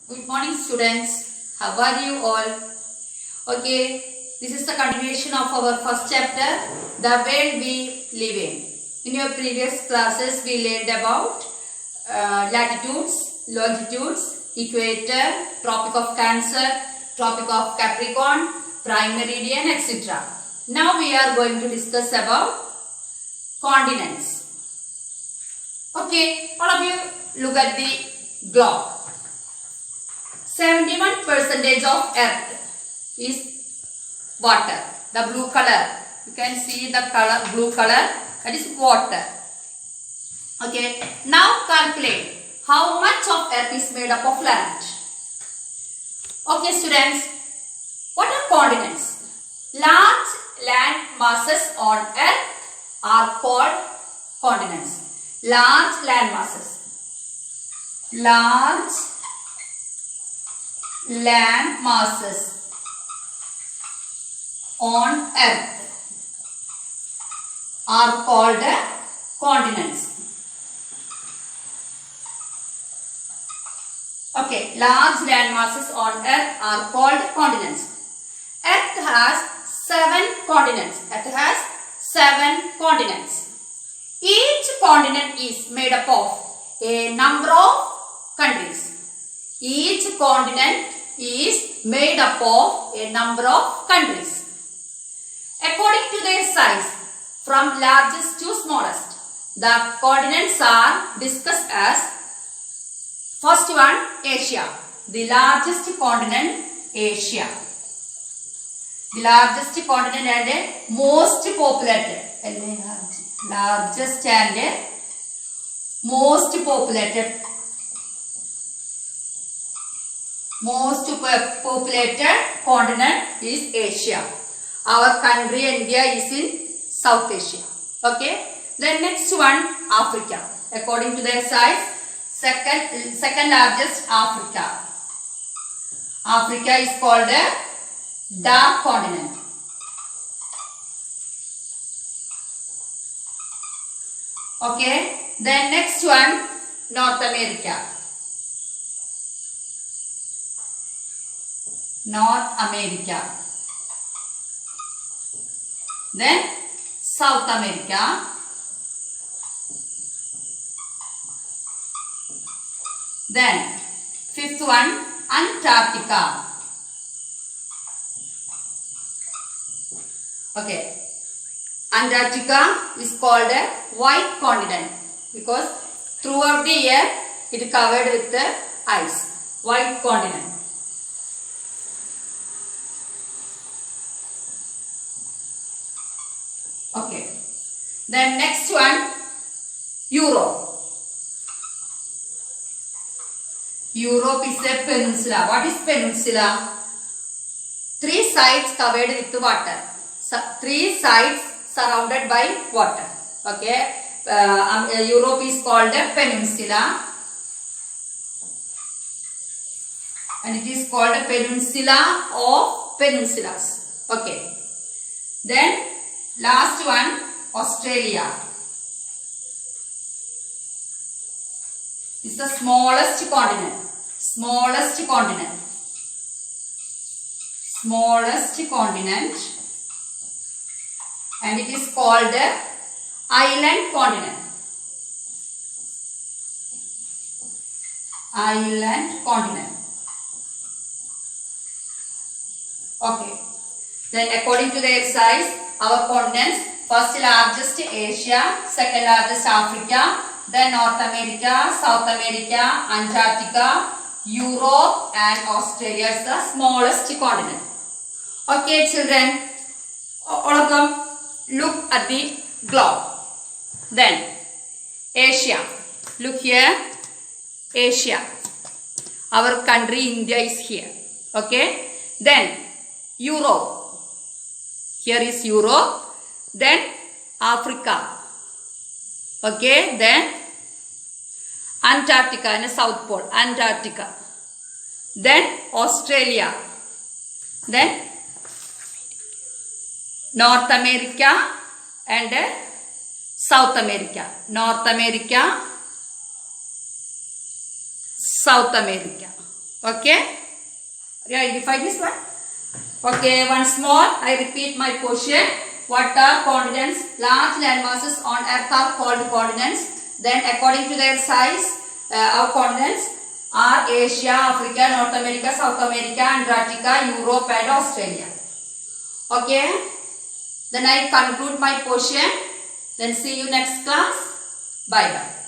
Good morning, students. How are you all? Okay, this is the continuation of our first chapter, the world we live in. In your previous classes, we learned about latitudes, longitudes, equator, Tropic of Cancer, Tropic of Capricorn, prime meridian, etc. Now we are going to discuss about continents. Okay, all of you look at the globe. 71% of Earth is water. The blue color. You can see the color, blue color. That is water. Okay. Now calculate how much of Earth is made up of land. Okay, students. What are continents? Large land masses on Earth are called continents. Large land masses. Large land masses on Earth are called continents. Okay, large land masses on Earth are called continents. Earth has 7 continents. Earth has 7 continents. Each continent is made up of a number of countries. Each continent is made up of a number of countries. According to their size, from largest to smallest, the continents are discussed as first one, Asia. The largest continent, Asia. The largest continent and most populated. Largest and most populated. Most populated continent is Asia. Our country India is in South Asia. Okay. Then next one, Africa. According to their size, second largest Africa. Africa is called a dark continent. Okay. Then next one, North America. North America. Then South America. Then fifth one, Antarctica. Okay. Antarctica is called a white continent because throughout the year it is covered with the ice. White continent. Okay. Then next one, Europe. Europe is a peninsula. What is peninsula? 3 sides covered with water. 3 sides surrounded by water. Okay. Europe is called a peninsula. And it is called a peninsula of peninsulas. Okay. Then last one, Australia. It's the smallest continent. Smallest continent. Smallest continent. And it is called island continent. Island continent. Okay. Then according to their size, our continents, first largest Asia, second largest Africa, then North America, South America, Antarctica, Europe and Australia is the smallest continent. Okay children, all of them look at the globe. Then Asia, look here, Asia. Our country India is here. Okay. Then Europe. Here is Europe, then Africa, okay, then Antarctica and South Pole, Antarctica, then Australia, then North America and South America, North America, South America. Okay? You identify this one? Okay, once more I repeat my question. What are continents? Large land masses on earth are called continents. Then according to their size, our continents are Asia, Africa, North America, South America, Antarctica, Europe and Australia. Okay? Then I conclude my portion. Then see you next class. Bye bye.